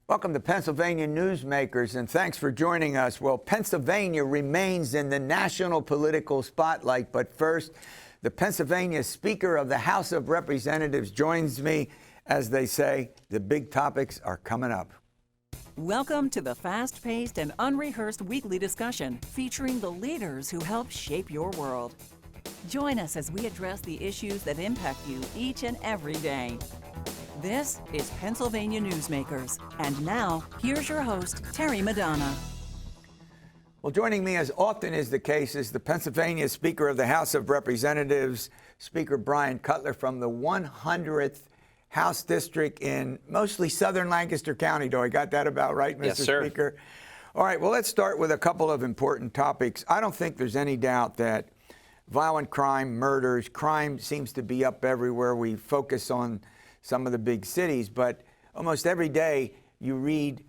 Welcome to Pennsylvania Newsmakers, and thanks for joining us. Well, Pennsylvania remains in the national political spotlight, but first, the Pennsylvania Speaker of the House of Representatives joins me. As they say, the big topics are coming up. Welcome to the fast-paced and unrehearsed weekly discussion featuring the leaders who help shape your world. Join us as we address the issues that impact you each and every day. This is Pennsylvania Newsmakers. And now, here's your host, Terry Madonna. Well, joining me, as often is the case, is the Pennsylvania Speaker of the House of Representatives, Speaker Bryan Cutler from the 100th House District in mostly southern Lancaster County. Do I got that about right, Mr. Yes, sir. Speaker? All right, well, let's start with a couple of important topics. I don't think there's any doubt that violent crime, murders, crime seems to be up everywhere. We focus on some of the big cities, but almost every day you read,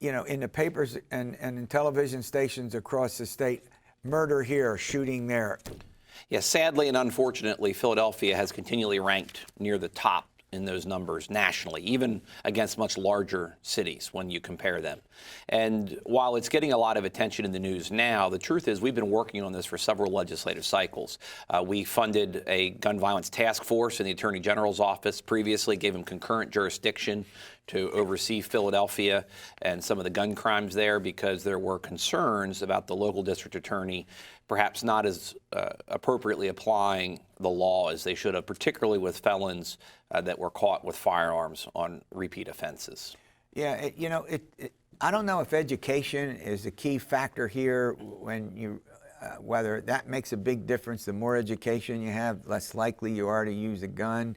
in the papers and in television stations across the state, murder here, shooting there. Yes, sadly and unfortunately, Philadelphia has continually ranked near the top in those numbers nationally, even against much larger cities when you compare them. And while it's getting a lot of attention in the news now, the truth is we've been working on this for several legislative cycles. We funded a gun violence task force in the Attorney General's office previously, gave him concurrent jurisdiction to oversee Philadelphia and some of the gun crimes there because there were concerns about the local district attorney perhaps not as appropriately applying the law as they should have, particularly with felons that were caught with firearms on repeat offenses. Yeah, I don't know if education is a key factor here when you, whether that makes a big difference. The more education you have, less likely you are to use a gun.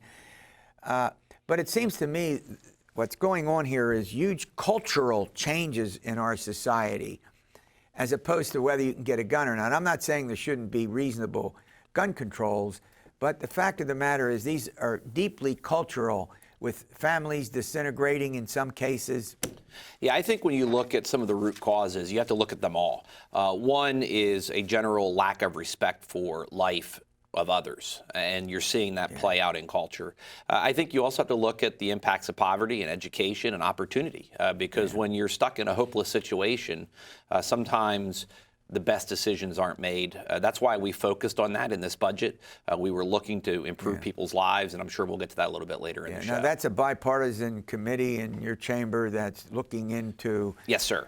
But it seems to me what's going on here is huge cultural changes in our society, as opposed to whether you can get a gun or not. I'm not saying there shouldn't be reasonable gun controls, but the fact of the matter is these are deeply cultural, with families disintegrating in some cases. Yeah, I think when you look at some of the root causes, you have to look at them all. One is a general lack of respect for life of others, and you're seeing that play out in culture. I think you also have to look at the impacts of poverty and education and opportunity, because when you're stuck in a hopeless situation, sometimes the best decisions aren't made. That's why we focused on that in this budget. We were looking to improve people's lives, and I'm sure we'll get to that a little bit later in the show. Now, that's a bipartisan committee in your chamber that's looking into yes, sir.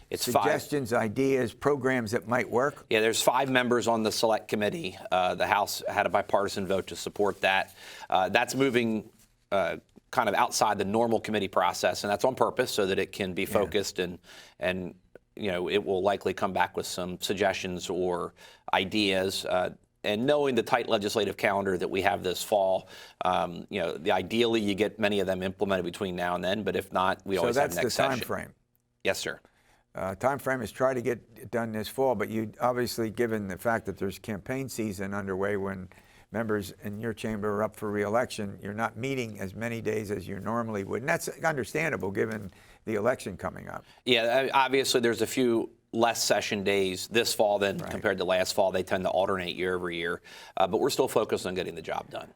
It's suggestions, ideas, programs that might work. Yeah, there's 5 members on the select committee. The House had a bipartisan vote to support that. That's moving kind of outside the normal committee process, and that's on purpose so that it can be focused and it will likely come back with some suggestions or ideas. And knowing the tight legislative calendar that we have this fall, ideally you get many of them implemented between now and then, but if not, we always have next session. So that's the time frame? Yes, sir. Time frame is try to get it done this fall, but you obviously, given the fact that there's campaign season underway when members in your chamber are up for re-election, you're not meeting as many days as you normally would. And that's understandable given the election coming up. Yeah, obviously there's a few less session days this fall than compared to last fall. They tend to alternate year over year, but we're still focused on getting the job done.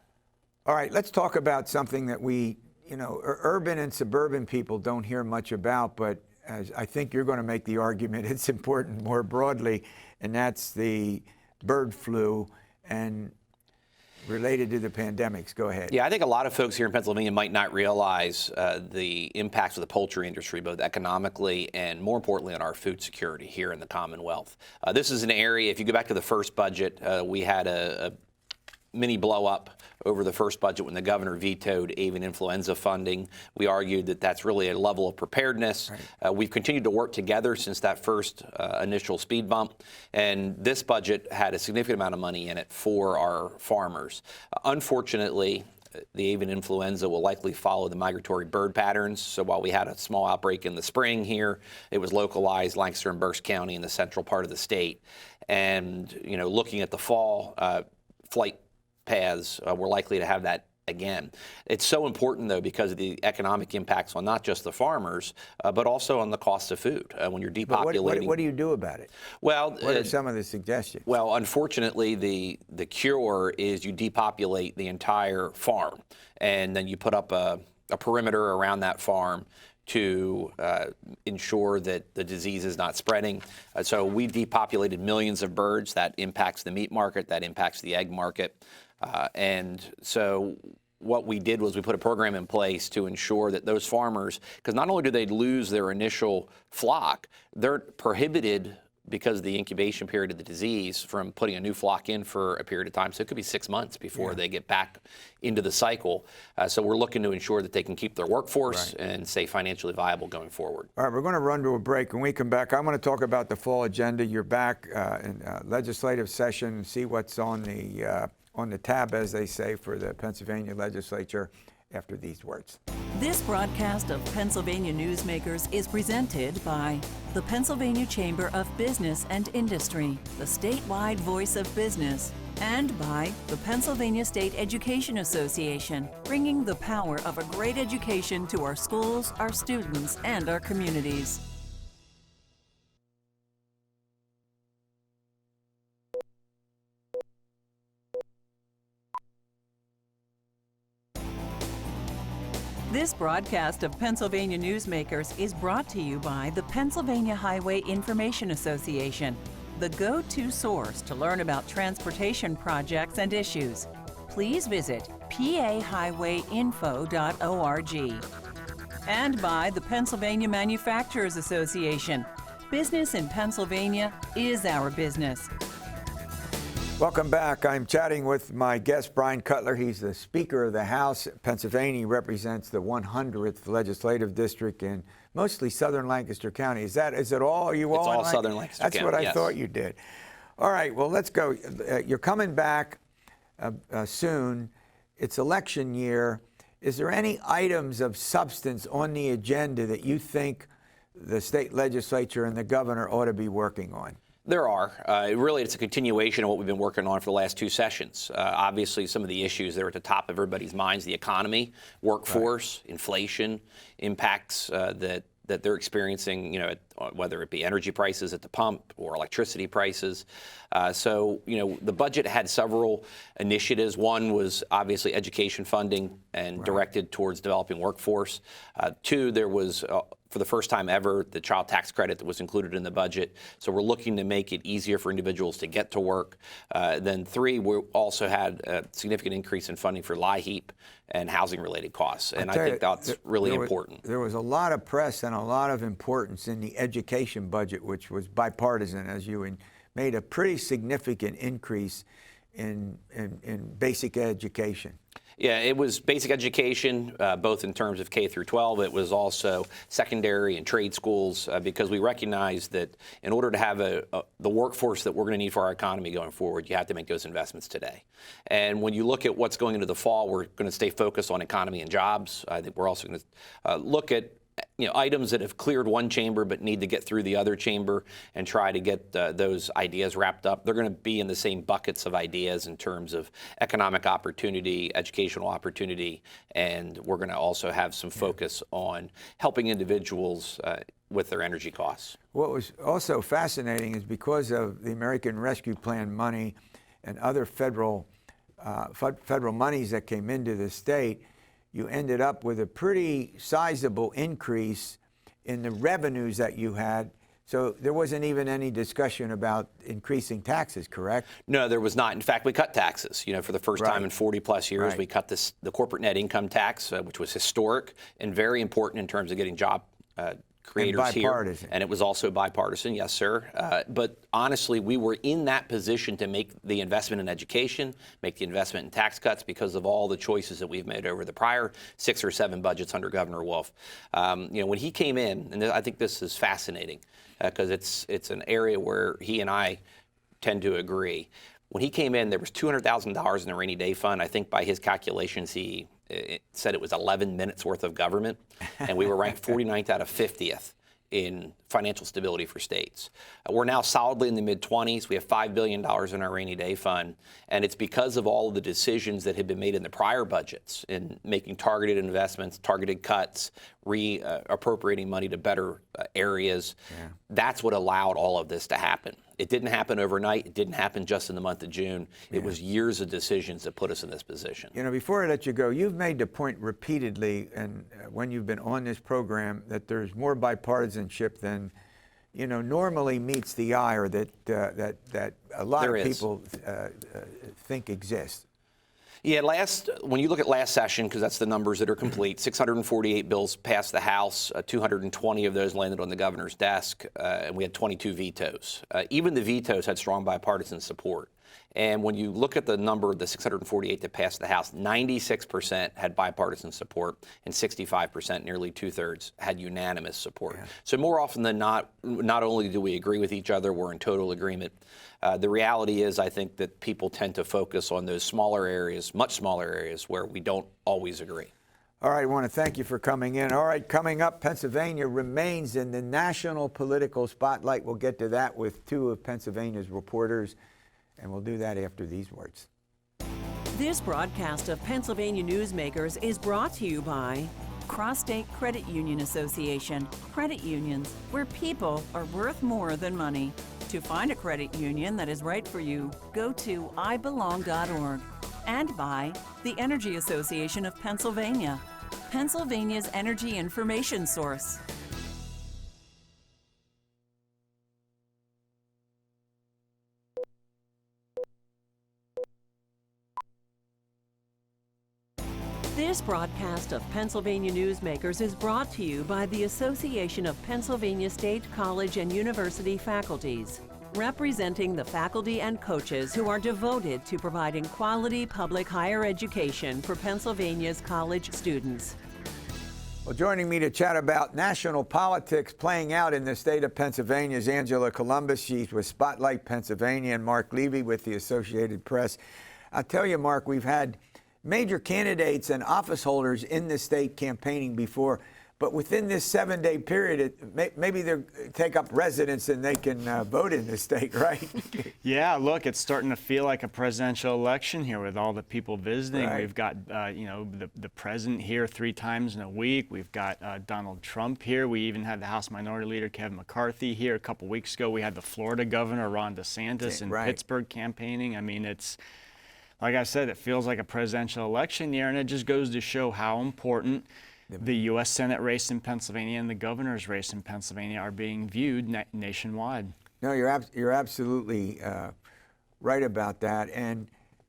All right, let's talk about something that we, urban and suburban people don't hear much about, but as I think you're going to make the argument, it's important more broadly, and that's the bird flu and related to the pandemics. Go ahead. Yeah, I think a lot of folks here in Pennsylvania might not realize the impacts of the poultry industry, both economically and more importantly on our food security here in the Commonwealth. This is an area, if you go back to the first budget, we had a mini blow up over the first budget when the governor vetoed avian influenza funding. We argued that that's really a level of preparedness. We've continued to work together since that first initial speed bump, and this budget had a significant amount of money in it for our farmers. Unfortunately, the avian influenza will likely follow the migratory bird patterns. So while we had a small outbreak in the spring here, it was localized Lancaster and Berks County in the central part of the state. And, looking at the fall, flight paths, we're likely to have that again. It's so important, though, because of the economic impacts on not just the farmers, but also on the cost of food when you're depopulating. What do you do about it? Well, what are some of the suggestions? Well, unfortunately, the cure is you depopulate the entire farm, and then you put up a perimeter around that farm to ensure that the disease is not spreading. So we've depopulated millions of birds. That impacts the meat market, that impacts the egg market. And so what we did was we put a program in place to ensure that those farmers, because not only do they lose their initial flock, they're prohibited because of the incubation period of the disease from putting a new flock in for a period of time. So it could be 6 months before they get back into the cycle. So we're looking to ensure that they can keep their workforce and stay financially viable going forward. All right, we're going to run to a break. When we come back, I'm going to talk about the fall agenda. You're back in legislative session and see what's on the tab, as they say, for the Pennsylvania legislature after these words. This broadcast of Pennsylvania Newsmakers is presented by the Pennsylvania Chamber of Business and Industry, the statewide voice of business, and by the Pennsylvania State Education Association, bringing the power of a great education to our schools, our students, and our communities. This broadcast of Pennsylvania Newsmakers is brought to you by the Pennsylvania Highway Information Association, the go-to source to learn about transportation projects and issues. Please visit pahighwayinfo.org. And by the Pennsylvania Manufacturers Association. Business in Pennsylvania is our business. Welcome back. I'm chatting with my guest, Bryan Cutler. He's the Speaker of the House. Pennsylvania represents the 100th Legislative District in mostly southern Lancaster County. Is it all? Are you all? It's all southern Lancaster County. That's what I thought you did. All right, well, let's go. You're coming back soon. It's election year. Is there any items of substance on the agenda that you think the state legislature and the governor ought to be working on? There are. Really, it's a continuation of what we've been working on for the last two sessions. Obviously, some of the issues that are at the top of everybody's minds, the economy, workforce, inflation, impacts that they're experiencing, whether it be energy prices at the pump or electricity prices. So, the budget had several initiatives. One was obviously education funding and directed towards developing workforce. Two, there was for the first time ever, the child tax credit that was included in the budget. So we're looking to make it easier for individuals to get to work. Then three, we also had a significant increase in funding for LIHEAP and housing-related costs. And I think that's really important. There was a lot of press and a lot of importance in the education budget, which was bipartisan, as you made a pretty significant increase in basic education. Yeah, it was basic education, both in terms of K through 12. It was also secondary and trade schools, because we recognize that in order to have the workforce that we're going to need for our economy going forward, you have to make those investments today. And when you look at what's going into the fall, we're going to stay focused on economy and jobs. I think we're also going to look at items that have cleared one chamber but need to get through the other chamber and try to get those ideas wrapped up. They're going to be in the same buckets of ideas in terms of economic opportunity, educational opportunity, and we're going to also have some focus on helping individuals with their energy costs. What was also fascinating is because of the American Rescue Plan money and other federal monies that came into the state, you ended up with a pretty sizable increase in the revenues that you had. So there wasn't even any discussion about increasing taxes, correct? No, there was not. In fact, we cut taxes. For the first time in 40 plus years, we cut the corporate net income tax, which was historic and very important in terms of getting job creators here. And it was also bipartisan, yes, sir. But honestly, we were in that position to make the investment in education, make the investment in tax cuts because of all the choices that we've made over the prior 6 or 7 budgets under Governor Wolf. When he came in, and I think this is fascinating because it's an area where he and I tend to agree. When he came in, there was $200,000 in the rainy day fund. I think by his calculations, he said it was 11 minutes worth of government, and we were ranked 49th out of 50th in financial stability for states. We're now solidly in the mid-20s. We have $5 billion in our rainy day fund, and it's because of all of the decisions that had been made in the prior budgets in making targeted investments, targeted cuts, appropriating money to better areas. Yeah. That's what allowed all of this to happen. It didn't happen overnight. It didn't happen just in the month of June. It was years of decisions that put us in this position. You know, before I let you go, you've made the point repeatedly, and when you've been on this program, that there's more bipartisanship than, you know, normally meets the eye, or that a lot of people think exists. Yeah, when you look at last session, because that's the numbers that are complete, 648 bills passed the House, 220 of those landed on the governor's desk, and we had 22 vetoes. Even the vetoes had strong bipartisan support. And when you look at the number of the 648 that passed the House, 96% had bipartisan support, and 65%, nearly two-thirds, had unanimous support. Yeah. So more often than not only do we agree with each other, we're in total agreement. The reality is, I think that people tend to focus on those smaller areas, much smaller areas, where we don't always agree. All right, I want to thank you for coming in. All right, coming up, Pennsylvania remains in the national political spotlight. We'll get to that with two of Pennsylvania's reporters, and we'll do that after these words. This broadcast of Pennsylvania Newsmakers is brought to you by Cross-State Credit Union Association. Credit unions, where people are worth more than money. To find a credit union that is right for you, go to ibelong.org. And by the Energy Association of Pennsylvania, Pennsylvania's energy information source. This broadcast of Pennsylvania Newsmakers is brought to you by the Association of Pennsylvania State College and University Faculties, representing the faculty and coaches who are devoted to providing quality public higher education for Pennsylvania's college students. Well, joining me to chat about national politics playing out in the state of Pennsylvania is Angela Couloumbis. She's with Spotlight Pennsylvania, and Marc Levy with the Associated Press. I'll tell you, Marc, we've had major candidates and office holders in the state campaigning before, but within this 7-day period, maybe they take up residence and they can vote in the state, right? Yeah, look, it's starting to feel like a presidential election here with all the people visiting. Right. We've got, the president here 3 times in a week. We've got Donald Trump here. We even had the House Minority Leader Kevin McCarthy here a couple weeks ago. We had the Florida Governor Ron DeSantis in Pittsburgh campaigning. I mean, it's, like I said, it feels like a presidential election year, and it just goes to show how important the U.S. Senate race in Pennsylvania and the governor's race in Pennsylvania are being viewed nationwide. No, you're absolutely right about that. And,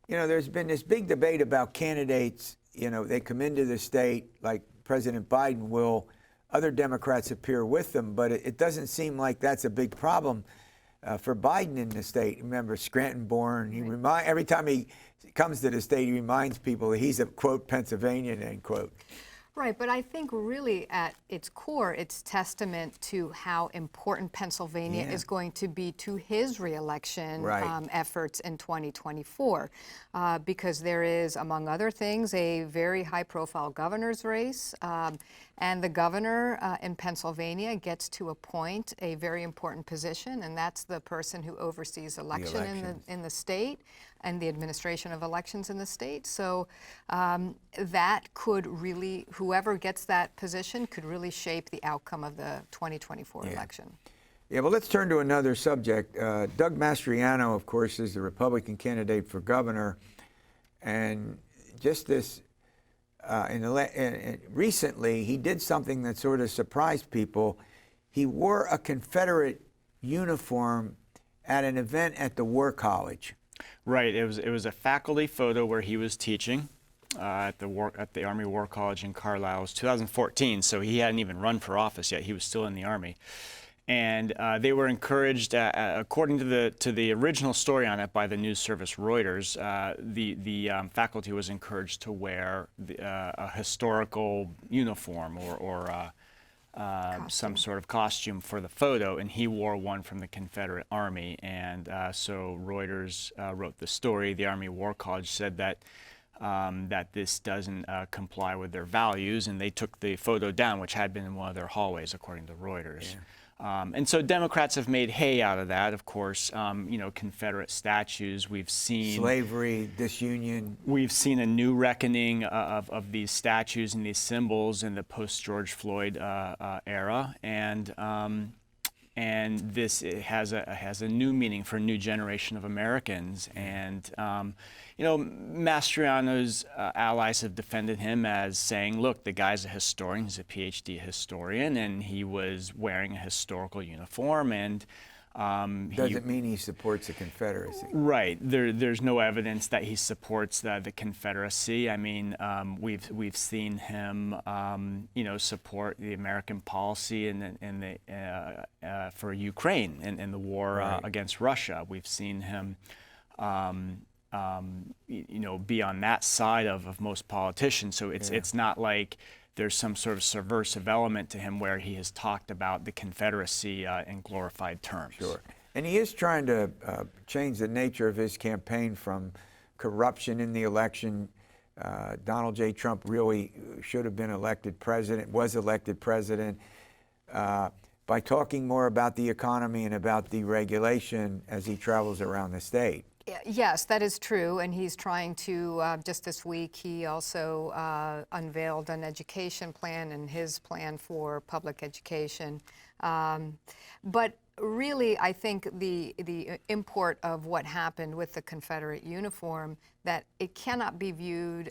you know, there's been this big debate about candidates. You know, they come into the state like President Biden will. Other Democrats appear with them, but it doesn't seem like that's a big problem for Biden in the state. Remember, Scranton-born. Every time he comes to the state, he reminds people that he's a, quote, Pennsylvanian, end quote. Right, but I think really at its core, it's testament to how important Pennsylvania is going to be to his reelection efforts in 2024, because there is, among other things, a very high-profile governor's race, and the governor in Pennsylvania gets to appoint a very important position, and that's the person who oversees election in the state and the administration of elections in the state. So that could really, whoever gets that position could really shape the outcome of the 2024 election. Yeah, well, let's turn to another subject. Doug Mastriano, of course, is the Republican candidate for governor. And just this, recently, he did something that sort of surprised people. He wore a Confederate uniform at an event at the War College. Right. It was a faculty photo where he was teaching at the Army War College in Carlisle. It was 2014, so he hadn't even run for office yet. He was still in the Army. And they were encouraged, according to the original story on it by the news service Reuters, the faculty was encouraged to wear a historical uniform or some sort of costume for the photo, and he wore one from the Confederate Army. And so Reuters wrote the story. The Army War College said that this doesn't comply with their values, and they took the photo down, which had been in one of their hallways, according to Reuters. And so Democrats have made hay out of that. Of course, you know, Confederate statues. We've seen slavery, disunion. We've seen a new reckoning of these statues and these symbols in the post-George Floyd era, and this has a new meaning for a new generation of Americans. And you know, Mastriano's allies have defended him as saying, look, the guy's a historian, he's a PhD historian, and he was wearing a historical uniform, and doesn't mean he supports the Confederacy. Right. There's no evidence that he supports the Confederacy. I mean, we've seen him, you know, support the American policy for Ukraine in the war against Russia. We've seen him, you know, be on that side of most politicians. So it's not like there's some sort of subversive element to him where he has talked about the Confederacy in glorified terms. Sure. And he is trying to change the nature of his campaign from corruption in the election. Donald J. Trump really should have been elected president, was elected president, by talking more about the economy and about deregulation as he travels around the state. Yes, that is true, and he's trying to, just this week, he also unveiled an education plan and his plan for public education. But really, I think the import of what happened with the Confederate uniform, that it cannot be viewed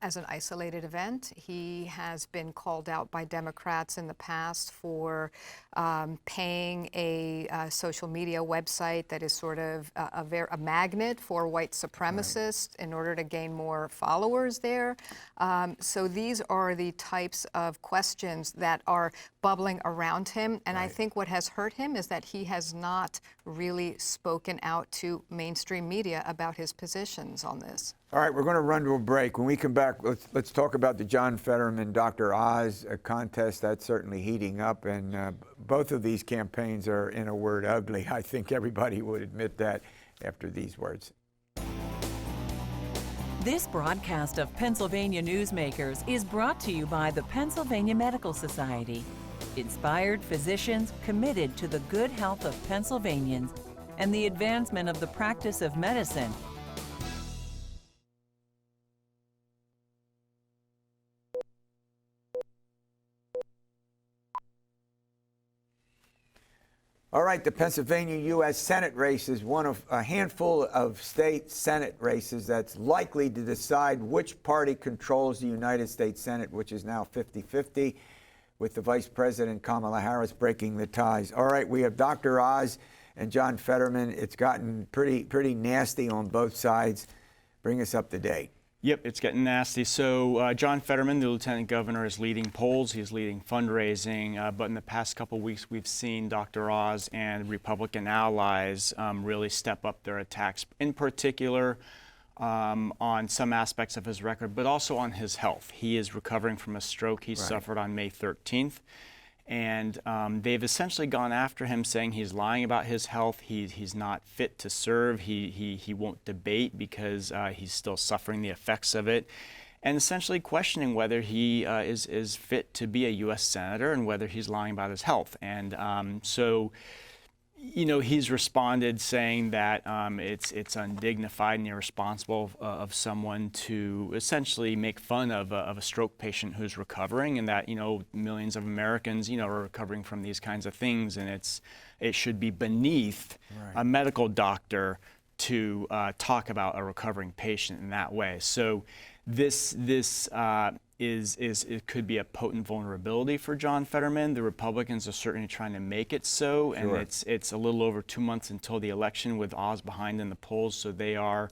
as an isolated event. He has been called out by Democrats in the past for paying a social media website that is sort of a magnet for white supremacists in order to gain more followers there. So these are the types of questions that are bubbling around him. And I think what has hurt him is that he has not really spoken out to mainstream media about his positions on this. All right, we're going to run to a break. When we come back, let's talk about the John Fetterman, Dr. Oz contest. That's certainly heating up, and both of these campaigns are, in a word, ugly. I think everybody would admit that after these words. This broadcast of Pennsylvania Newsmakers is brought to you by the Pennsylvania Medical Society. Inspired physicians committed to the good health of Pennsylvanians and the advancement of the practice of medicine. All right, the Pennsylvania U.S. Senate race is one of a handful of state Senate races that's likely to decide which party controls the United States Senate, which is now 50-50, with the Vice President Kamala Harris breaking the ties. All right, we have Dr. Oz and John Fetterman. It's gotten pretty nasty on both sides. Bring us up to date. Yep, it's getting nasty. So John Fetterman, the lieutenant governor, is leading polls. He's leading fundraising. But in the past couple of weeks, we've seen Dr. Oz and Republican allies really step up their attacks, in particular on some aspects of his record, but also on his health. He is recovering from a stroke he suffered on May 13th. And they've essentially gone after him, saying he's lying about his health. He's not fit to serve. He won't debate because he's still suffering the effects of it, and essentially questioning whether he is fit to be a U.S. senator and whether he's lying about his health. And so, you know, he's responded saying that it's undignified and irresponsible of someone to essentially make fun of a stroke patient who's recovering, and that, you know, millions of Americans, you know, are recovering from these kinds of things, and it should be beneath a medical doctor to talk about a recovering patient in that way. So this it could be a potent vulnerability for John Fetterman. The Republicans are certainly trying to make it so, and it's a little over 2 months until the election with Oz behind in the polls, so they are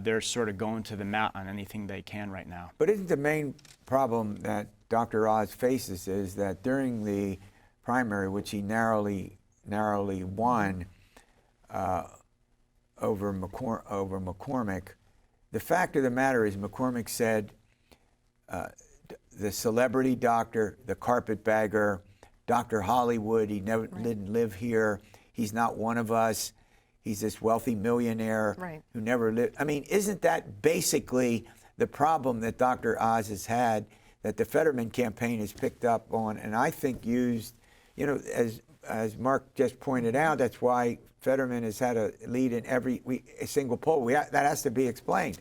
they're sort of going to the mat on anything they can right now. But isn't the main problem that Dr. Oz faces is that during the primary, which he narrowly won over McCormick, the fact of the matter is McCormick said, the celebrity doctor, the carpetbagger, Dr. Hollywood, he never didn't live here. He's not one of us. He's this wealthy millionaire who never lived. I mean, isn't that basically the problem that Dr. Oz has had, that the Fetterman campaign has picked up on, and I think used, you know, as as Marc just pointed out, that's why Fetterman has had a lead in every single poll. That has to be explained.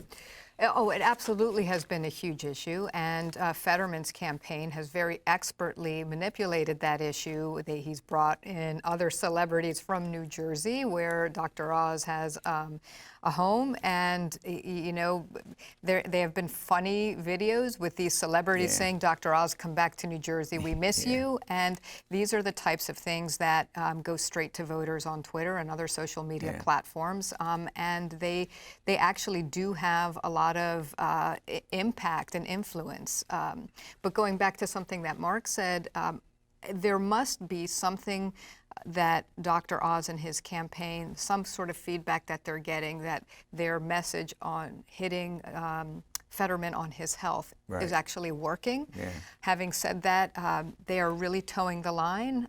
Oh, it absolutely has been a huge issue, and Fetterman's campaign has very expertly manipulated that issue. He's brought in other celebrities from New Jersey, where Dr. Oz has a home, and you know, they have been funny videos with these celebrities saying, "Dr. Oz, come back to New Jersey, we miss you." And these are the types of things that go straight to voters on Twitter and other social media platforms, and they actually do have a lot of impact and influence. But going back to something that Marc said, there must be something that Dr. Oz and his campaign, some sort of feedback that they're getting, that their message on hitting Fetterman on his health is actually working. Having said that, they are really towing the line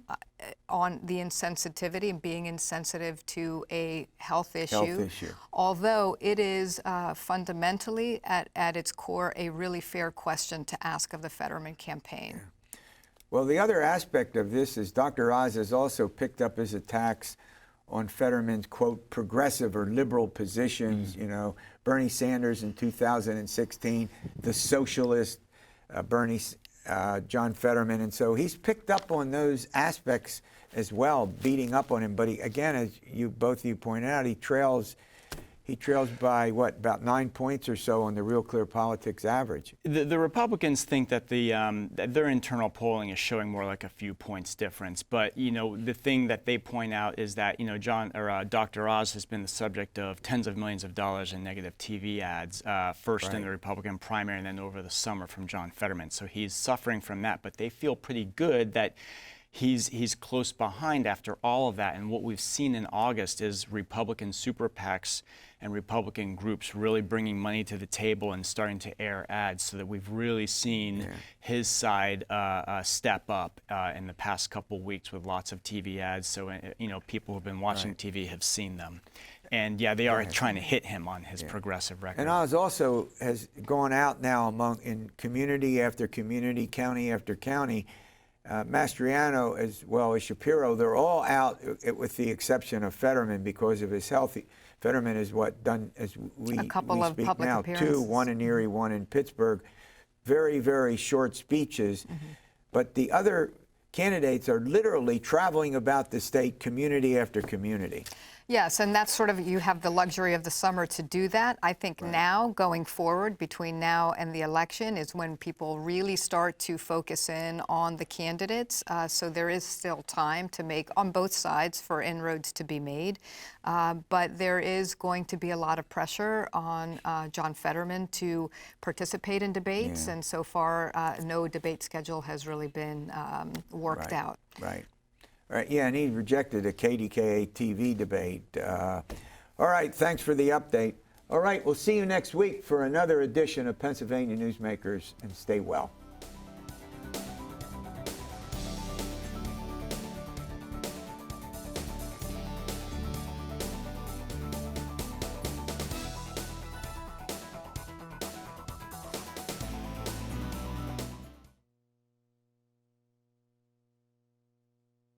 on the insensitivity and being insensitive to a health issue. Although it is fundamentally, at its core, a really fair question to ask of the Fetterman campaign. Well, the other aspect of this is Dr. Oz has also picked up his attacks on Fetterman's, quote, progressive or liberal positions. You know, Bernie Sanders in 2016, the socialist John Fetterman. And so he's picked up on those aspects as well, beating up on him. But again, as both of you pointed out, he trails by, what, about 9 points or so on the Real Clear Politics average. The Republicans think that that their internal polling is showing more like a few points difference. But, you know, the thing that they point out is that, you know, Dr. Oz has been the subject of tens of millions of dollars in negative TV ads, first in the Republican primary and then over the summer from John Fetterman. So he's suffering from that. But they feel pretty good that he's close behind after all of that. And what we've seen in August is Republican super PACs and Republican groups really bringing money to the table and starting to air ads, so that we've really seen his side step up in the past couple weeks with lots of TV ads. So, you know, people who've been watching TV have seen them. And yeah, they are trying to hit him on his progressive record. And Oz also has gone out now in community after community, county after county. Mastriano as well as Shapiro, they're all out with the exception of Fetterman because of his health. Fetterman has done, as we a couple of speak public now, appearances. 2, one in Erie, one in Pittsburgh. Very, very short speeches. But the other candidates are literally traveling about the state, community after community. Yes, and that's sort of, you have the luxury of the summer to do that. I think now, going forward, between now and the election, is when people really start to focus in on the candidates. So there is still time to make, on both sides, for inroads to be made. But there is going to be a lot of pressure on John Fetterman to participate in debates, and so far, no debate schedule has really been worked out. Right. Right, yeah, and he rejected a KDKA TV debate. All right, thanks for the update. All right, we'll see you next week for another edition of Pennsylvania Newsmakers, and stay well.